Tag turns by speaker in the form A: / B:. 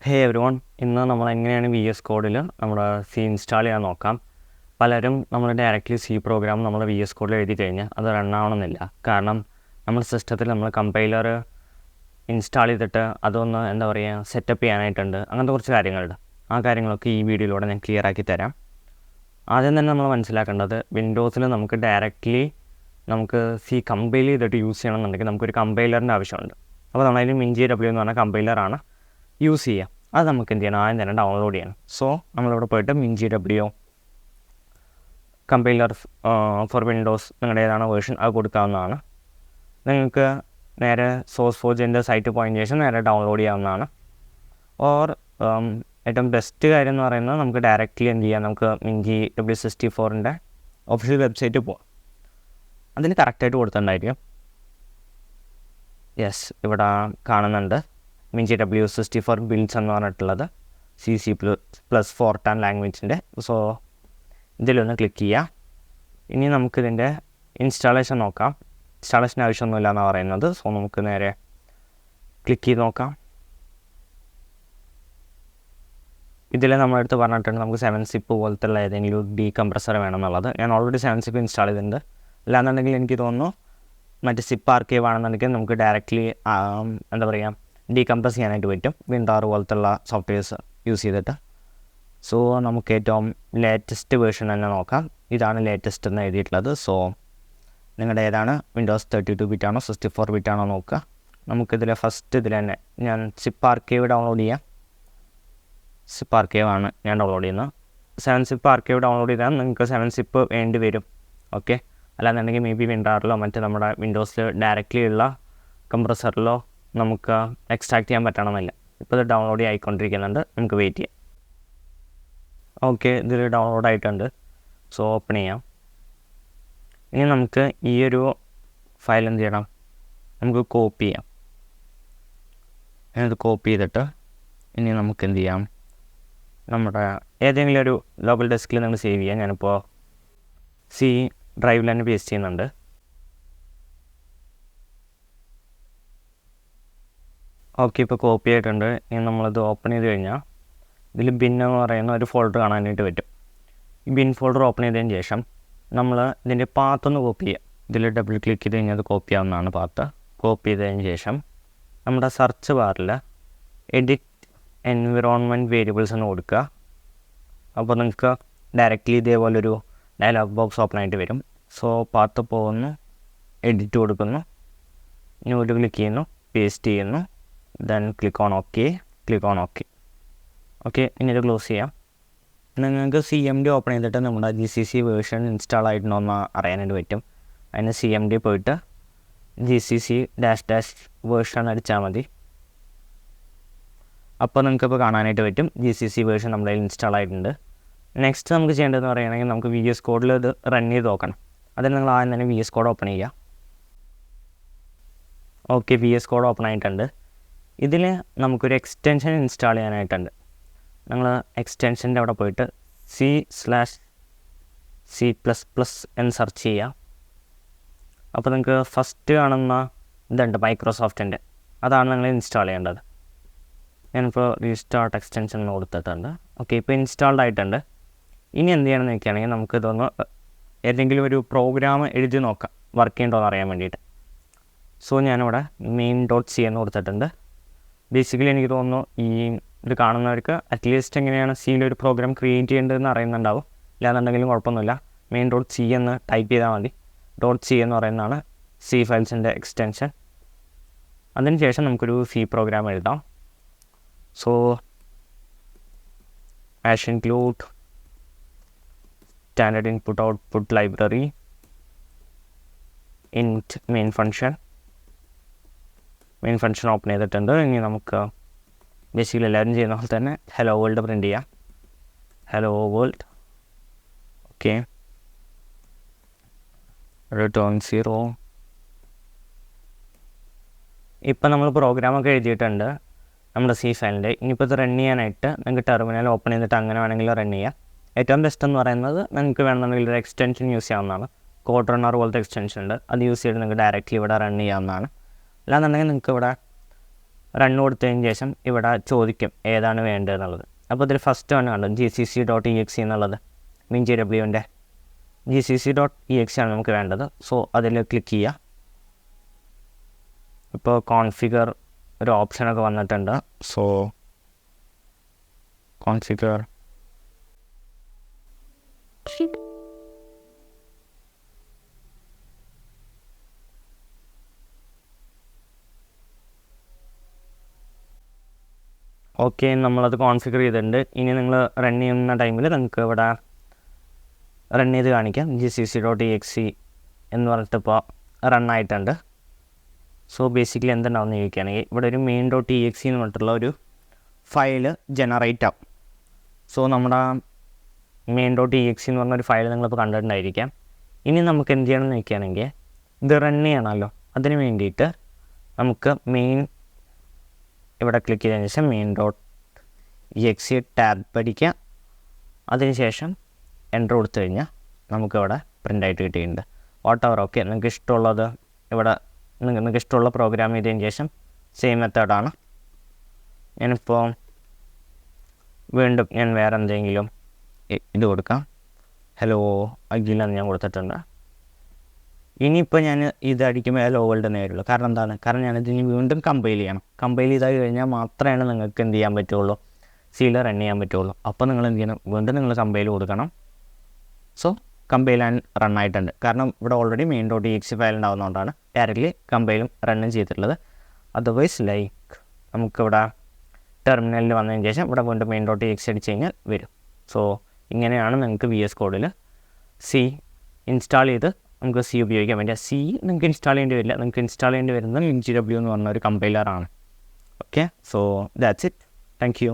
A: ഹേ every one, ഇന്ന് നമ്മൾ എങ്ങനെയാണ് VS കോഡിൽ നമ്മുടെ സി ഇൻസ്റ്റാൾ ചെയ്യാൻ നോക്കാം. പലരും നമ്മൾ ഡയറക്റ്റ്ലി സി പ്രോഗ്രാം നമ്മൾ VS കോഡിൽ എഴുതി കഴിഞ്ഞാൽ അത് റൺ ആവണമെന്നില്ല. കാരണം നമ്മുടെ സിസ്റ്റത്തിൽ നമ്മൾ കമ്പൈലർ ഇൻസ്റ്റാൾ ചെയ്തിട്ട് അതൊന്ന് സെറ്റപ്പ് ചെയ്യാനായിട്ടുണ്ട്. അങ്ങനത്തെ കുറച്ച് കാര്യങ്ങളുണ്ട്. ആ കാര്യങ്ങളൊക്കെ ഈ വീഡിയോയിലൂടെ ഞാൻ ക്ലിയർ ആക്കി തരാം. ആദ്യം തന്നെ നമ്മൾ മനസ്സിലാക്കേണ്ടത്, വിൻഡോസിൽ നമുക്ക് ഡയറക്റ്റ്ലി സി കമ്പൈൽ ചെയ്തിട്ട് യൂസ് ചെയ്യണമെന്നുണ്ടെങ്കിൽ നമുക്കൊരു കമ്പൈലറിൻ്റെ ആവശ്യമുണ്ട്. അപ്പോൾ നമ്മളതിന് MinGW എന്ന് പറഞ്ഞ കമ്പൈലറാണ് യൂസ് ചെയ്യുക. അത് നമുക്ക് എന്ത് ചെയ്യണം, ആദ്യം തന്നെ ഡൗൺലോഡ് ചെയ്യണം. സോ നമ്മളിവിടെ പോയിട്ട് MinGW കമ്പൈലർ ഫോർ വിൻഡോസ് നിങ്ങളുടെ ഏതാണ് വേർഷൻ അത് കൊടുക്കാവുന്നതാണ്. നിങ്ങൾക്ക് നേരെ സോഴ്സ് ഫോർജിൻ്റെ സൈറ്റ് പോയിൻ്റ് ശേഷം നേരെ ഡൗൺലോഡ് ചെയ്യാവുന്നതാണ്. ഓർ ഏറ്റവും ബെസ്റ്റ് കാര്യം എന്ന് പറയുന്നത്, നമുക്ക് ഡയറക്റ്റ്ലി എന്ത് ചെയ്യാം, നമുക്ക് MinGW64ൻ്റെ ഒഫീഷ്യൽ വെബ്സൈറ്റ് പോവാം. അതിന് കറക്റ്റായിട്ട് കൊടുത്തിട്ടുണ്ടായിരിക്കും. യെസ്, ഇവിടെ കാണുന്നുണ്ട് MinGW64 ബിൽഡ്സ് എന്ന് പറഞ്ഞിട്ടുള്ളത് C++ ഫോർട്ടാൻ ലാംഗ്വേജിൻ്റെ. സോ ഇതിലൊന്ന് ക്ലിക്ക് ചെയ്യുക. ഇനി നമുക്കിതിൻ്റെ ഇൻസ്റ്റാളേഷൻ നോക്കാം. ഇൻസ്റ്റാളേഷൻ ആവശ്യമൊന്നുമില്ല എന്നാണ് പറയുന്നത്. സോ നമുക്ക് നേരെ ക്ലിക്ക് ചെയ്ത് നോക്കാം. ഇതിൽ നമ്മളെടുത്ത് പറഞ്ഞിട്ടുണ്ട് നമുക്ക് 7-zip പോലത്തുള്ള ഏതെങ്കിലും ഡീകംപ്രസർ വേണമെന്നുള്ളത്. ഞാൻ ഓൾറെഡി 7-zip ഇൻസ്റ്റാൾ ചെയ്തിട്ടുണ്ട്. അല്ലാന്നുണ്ടെങ്കിൽ എനിക്ക് തോന്നുന്നു മറ്റ് സിപ്പ് ആർക്കൈവ് ആണെന്നുണ്ടെങ്കിൽ നമുക്ക് ഡയറക്റ്റ്ലി ഡീകംപ്രസ് ചെയ്യാനായിട്ട് പറ്റും, വിൻഡോർ പോലത്തുള്ള സോഫ്റ്റ്വെയർസ് യൂസ് ചെയ്തിട്ട്. സോ നമുക്ക് ഏറ്റവും ലേറ്റസ്റ്റ് വേർഷൻ തന്നെ നോക്കാം. ഇതാണ് ലേറ്റസ്റ്റ് എന്ന് എഴുതിയിട്ടുള്ളത്. സോ നിങ്ങളുടെ ഏതാണ്, വിൻഡോസ് 32 ബിറ്റാണോ 64 ബിറ്റാണോ നോക്കുക. നമുക്കിതിൽ ഫസ്റ്റ് ഇതിൽ തന്നെ ഞാൻ സിപ്പ് ആർക്കൈവ് ഡൗൺലോഡ് ചെയ്യാം. സിപ്പ് ആർക്കൈവ് ആണ് ഞാൻ ഡൗൺലോഡ് ചെയ്യുന്നത്. 7-zip ആർക്കൈവ് ഡൗൺലോഡ് ചെയ്താൽ നിങ്ങൾക്ക് 7-zip വേണ്ടി വരും. ഓക്കെ, അല്ലാന്നുണ്ടെങ്കിൽ മേ ബി വിൻഡോറിലോ മറ്റ് നമ്മുടെ വിൻഡോസിൽ ഡയറക്റ്റ്ലി ഉള്ള കംപ്രസറിലോ നമുക്ക് എക്സ്ട്രാക്ട് ചെയ്യാൻ പറ്റണമെന്നില്ല. ഇപ്പോൾ ഇത് ഡൗൺലോഡ് ആയിക്കൊണ്ടിരിക്കുന്നുണ്ട്, നമുക്ക് വെയിറ്റ് ചെയ്യാം. ഓക്കെ, ഇതിൽ ഡൗൺലോഡ് ആയിട്ടുണ്ട്. സോ ഓപ്പൺ ചെയ്യാം. ഇനി നമുക്ക് ഈ ഒരു ഫയൽ എന്ത് ചെയ്യണം, നമുക്ക് കോപ്പി ചെയ്യാം. ഇത് കോപ്പി ചെയ്തിട്ട് ഇനി നമുക്ക് എന്ത് ചെയ്യാം, നമ്മുടെ ഏതെങ്കിലും ഒരു ലോക്കൽ ഡെസ്കിൽ നിങ്ങൾ സേവ് ചെയ്യാം. ഞാനിപ്പോൾ സി ഡ്രൈവിൽ തന്നെ പേസ്റ്റ് ചെയ്യുന്നുണ്ട്. ഓക്കെ, ഇപ്പോൾ കോപ്പി ആയിട്ടുണ്ട്. ഇനി നമ്മളിത് ഓപ്പൺ ചെയ്ത് കഴിഞ്ഞാൽ ഇതിൽ ബിൻ എന്ന് പറയുന്ന ഒരു ഫോൾഡർ കാണാനായിട്ട് പറ്റും. ഈ ബിൻ ഫോൾഡർ ഓപ്പൺ ചെയ്തതിന് ശേഷം നമ്മൾ ഇതിൻ്റെ പാത്തൊന്ന് കോപ്പി ചെയ്യാം. ഇതിൽ ഡബിൾ ക്ലിക്ക് ചെയ്ത് കഴിഞ്ഞാൽ അത് കോപ്പി ആവുന്നതാണ് പാത്ത്. കോപ്പി ചെയ്തതിന് ശേഷം നമ്മുടെ സെർച്ച് ബാറിൽ എഡിറ്റ് എൻവിറോൺമെൻറ്റ് വേരിയബിൾസ് എന്ന് കൊടുക്കുക. അപ്പോൾ നിങ്ങൾക്ക് ഡയറക്റ്റ്ലി ഇതേപോലൊരു ഡയലോഗ് ബോക്സ് ഓപ്പൺ ആയിട്ട് വരും. സോ പാത്ത് പോകുന്നു, എഡിറ്റ് കൊടുക്കുന്നു, ന്യൂ ക്ലിക്ക് ചെയ്യുന്നു, പേസ്റ്റ് ചെയ്യുന്നു, then click on okay. Okay, ഇനി ഇത് ക്ലോസ് ചെയ്യാം. നിങ്ങൾക്ക് CMD ഓപ്പൺ ചെയ്തിട്ട് നമ്മുടെ GCC വേർഷൻ ഇൻസ്റ്റാൾ ആയിട്ടുണ്ടോ എന്ന് അറിയാനായിട്ട് പറ്റും. അതിന് CMD പോയിട്ട് GCC വേർഷൻ അടിച്ചാൽ മതി. അപ്പോൾ നിങ്ങൾക്കിപ്പോൾ കാണാനായിട്ട് പറ്റും GCC വേർഷൻ നമ്മുടെ കയ്യിൽ ഇൻസ്റ്റാൾ ആയിട്ടുണ്ട്. നെക്സ്റ്റ് നമുക്ക് ചെയ്യേണ്ടതെന്ന് പറയുകയാണെങ്കിൽ നമുക്ക് VS കോഡിൽ ഇത് റൺ ചെയ്ത് നോക്കണം. അതിന് നിങ്ങൾ ആദ്യം തന്നെ VS കോഡ് ഓപ്പൺ ചെയ്യുക. ഓക്കെ, VS കോഡ് ഓപ്പൺ ആയിട്ടുണ്ട്. ഇതിൽ നമുക്കൊരു എക്സ്റ്റൻഷൻ ഇൻസ്റ്റാൾ ചെയ്യാനായിട്ടുണ്ട്. നിങ്ങൾ എക്സ്റ്റൻഷൻ്റെ അവിടെ പോയിട്ട് C/C++ എന്ന് സെർച്ച് ചെയ്യുക. അപ്പോൾ നിങ്ങൾക്ക് ഫസ്റ്റ് കാണുന്ന ഇതുണ്ട് മൈക്രോസോഫ്റ്റിൻ്റെ, അതാണ് നിങ്ങൾ ഇൻസ്റ്റാൾ ചെയ്യേണ്ടത്. ഞാനിപ്പോൾ റീസ്റ്റാർട്ട് എക്സ്റ്റൻഷൻ എന്ന് കൊടുത്തിട്ടുണ്ട്. ഓക്കെ, ഇപ്പോൾ ഇൻസ്റ്റാൾഡ് ആയിട്ടുണ്ട്. ഇനി എന്ത് ചെയ്യണമെന്ന് വെക്കുകയാണെങ്കിൽ നമുക്കിതൊന്ന് ഏതെങ്കിലും ഒരു പ്രോഗ്രാം എഴുതി നോക്കാം, വർക്ക് ചെയ്യണ്ടോ എന്ന് അറിയാൻ വേണ്ടിയിട്ട്. സോ ഞാനിവിടെ main.c എന്ന് കൊടുത്തിട്ടുണ്ട്. ബേസിക്കലി എനിക്ക് തോന്നുന്നു ഈ ഇത് കാണുന്നവർക്ക് അറ്റ്ലീസ്റ്റ് എങ്ങനെയാണ് സിയിൽ ഒരു പ്രോഗ്രാം ക്രിയേറ്റ് ചെയ്യേണ്ടതെന്ന് അറിയുന്നുണ്ടാവും. ഇല്ലാന്നുണ്ടെങ്കിലും കുഴപ്പമൊന്നുമില്ല. main.c എന്ന് ടൈപ്പ് ചെയ്താൽ മതി. .c എന്ന് പറയുന്നതാണ് C ഫയൽസിൻ്റെ എക്സ്റ്റൻഷൻ. അതിന് ശേഷം നമുക്കൊരു C പ്രോഗ്രാം എഴുതാം. So include standard input output library int main function open ചെയ്തിട്ടുണ്ട്. ഇനി നമുക്ക് ബേസിക്കലി എല്ലാവരും ചെയ്യുന്ന പോലെ തന്നെ ഹലോ വേൾഡ് പ്രിൻ്റ് ചെയ്യാം. Hello world. Okay, return 0. ഇപ്പം നമ്മൾ പ്രോഗ്രാമൊക്കെ എഴുതിയിട്ടുണ്ട് നമ്മുടെ C ഫയലിൻ്റെ. ഇനിയിപ്പോൾ ഇത് റൺ ചെയ്യാനായിട്ട് നിങ്ങൾക്ക് ടെർമിനൽ ഓപ്പൺ ചെയ്തിട്ട് അങ്ങനെ വേണമെങ്കിൽ റൺ ചെയ്യാം. ഏറ്റവും ബെസ്റ്റ് എന്ന് പറയുന്നത് നിങ്ങൾക്ക് വേണമെന്നുണ്ടെങ്കിൽ ഒരു എക്സ്റ്റൻഷൻ യൂസ് ചെയ്യാവുന്നതാണ്. കോഡ് റണ്ണർ പോലത്തെ എക്സ്റ്റൻഷൻ ഉണ്ട്, അത് യൂസ് ചെയ്തിട്ട് നിങ്ങൾക്ക് ഡയറക്റ്റ്ലി ഇവിടെ റൺ ചെയ്യാവുന്നതാണ്. അല്ലാന്നുണ്ടെങ്കിൽ നിങ്ങൾക്ക് ഇവിടെ റൺ കൊടുത്തതിന് ശേഷം ഇവിടെ ചോദിക്കും ഏതാണ് വേണ്ടതെന്നുള്ളത്. അപ്പോൾ ഇതിൽ ഫസ്റ്റ് ആണ് കണ്ടത് gcc.exe എന്നുള്ളത്, MinGWൻ്റെ gcc.exe ആണ് നമുക്ക് വേണ്ടത്. സോ അതിൽ ക്ലിക്ക് ചെയ്യുക. ഇപ്പോൾ കോൺഫിഗർ ഒരു ഓപ്ഷനൊക്കെ വന്നിട്ടുണ്ട്. സോ കോൺഫിഗർ ഓക്കെ, നമ്മളത് കോൺഫിഗർ ചെയ്തിട്ടുണ്ട്. ഇനി നിങ്ങൾ റൺ ചെയ്യുന്ന ടൈമിൽ നിങ്ങൾക്ക് ഇവിടെ റൺ ചെയ്ത് കാണിക്കാം. gcc.exe എന്ന് പറഞ്ഞിട്ട് ഇപ്പോൾ റണ്ണായിട്ടുണ്ട്. സോ ബേസിക്കലി എന്തുണ്ടാവും എന്ന് ചോദിക്കുകയാണെങ്കിൽ ഇവിടെ ഒരു main.exe എന്ന് പറഞ്ഞിട്ടുള്ള ഒരു ഫയൽ ജനറേറ്റ് ആവും. സോ നമ്മുടെ main.exe എന്ന് പറഞ്ഞൊരു ഫയൽ നിങ്ങളിപ്പോൾ കണ്ടിട്ടുണ്ടായിരിക്കാം. ഇനി നമുക്ക് എന്ത് ചെയ്യണം എന്ന് ചോദിക്കുകയാണെങ്കിൽ ഇത് റൺ ചെയ്യണമല്ലോ, അതിന് വേണ്ടിയിട്ട് നമുക്ക് മെയിൻ ഇവിടെ ക്ലിക്ക് ചെയ്തതിന് ശേഷം main.exe ടാബ് പഠിക്കുക. അതിനുശേഷം എൻ്റർ കൊടുത്തു കഴിഞ്ഞാൽ നമുക്കിവിടെ പ്രിൻ്റായിട്ട് കിട്ടിയിട്ടുണ്ട്. വാട്ടെവർ ഓക്കെ, നിങ്ങൾക്ക് ഇഷ്ടമുള്ളത് ഇവിടെ നിങ്ങൾക്ക് ഇഷ്ടമുള്ള പ്രോഗ്രാം ചെയ്തതിന് ശേഷം സെയിം മെത്തേഡാണ്. ഞാനിപ്പോൾ വീണ്ടും ഞാൻ വേറെ എന്തെങ്കിലും ഇത് കൊടുക്കാം, ഹലോ അഖിലെന്ന് ഞാൻ കൊടുത്തിട്ടുണ്ട്. ഇനിയിപ്പോൾ ഞാൻ ഇത് അടിക്കുമ്പോൾ ഹലോ വേൾഡ് എന്നേ വരുള്ളൂ. കാരണം എന്താണ്? കാരണം ഞാനിതിന് വീണ്ടും കമ്പൈൽ ചെയ്യണം. കമ്പൈൽ ചെയ്താൽ കഴിഞ്ഞാൽ മാത്രമേ നിങ്ങൾക്ക് എന്ത് ചെയ്യാൻ പറ്റുള്ളൂ, സീൽ റൺ ചെയ്യാൻ പറ്റുള്ളൂ. അപ്പോൾ നിങ്ങൾ എന്ത് ചെയ്യണം, വീണ്ടും നിങ്ങൾ കമ്പൈൽ കൊടുക്കണം. സോ കമ്പൈൽ ആൻഡ് റൺ ആയിട്ടുണ്ട്. കാരണം ഇവിടെ ഓൾറെഡി main.exe ഫയൽ ഉണ്ടാകുന്നതുകൊണ്ടാണ് ഡയറക്റ്റ്ലി കമ്പൈലും റണ്ണും ചെയ്തിട്ടുള്ളത്. അതർവൈസ് ലൈക്ക് നമുക്കിവിടെ ടെർമിനലിൽ വന്നതിന് ശേഷം ഇവിടെ വീണ്ടും main.exe അടിച്ച് കഴിഞ്ഞാൽ വരും. സോ ഇങ്ങനെയാണ് നിങ്ങൾക്ക് VS കോഡിൽ സി ഇൻസ്റ്റാൾ ചെയ്ത് നമുക്ക് സി ഉപയോഗിക്കാൻ വേണ്ടി. സി നിങ്ങൾക്ക് ഇൻസ്റ്റാൾ ചെയ്യേണ്ടി വരില്ല, നിങ്ങൾക്ക് ഇൻസ്റ്റാൾ ചെയ്യേണ്ടി വരുന്നത് MinGW എന്ന് പറഞ്ഞ ഒരു കമ്പൈലറാണ്. Okay, so that's it. Thank U.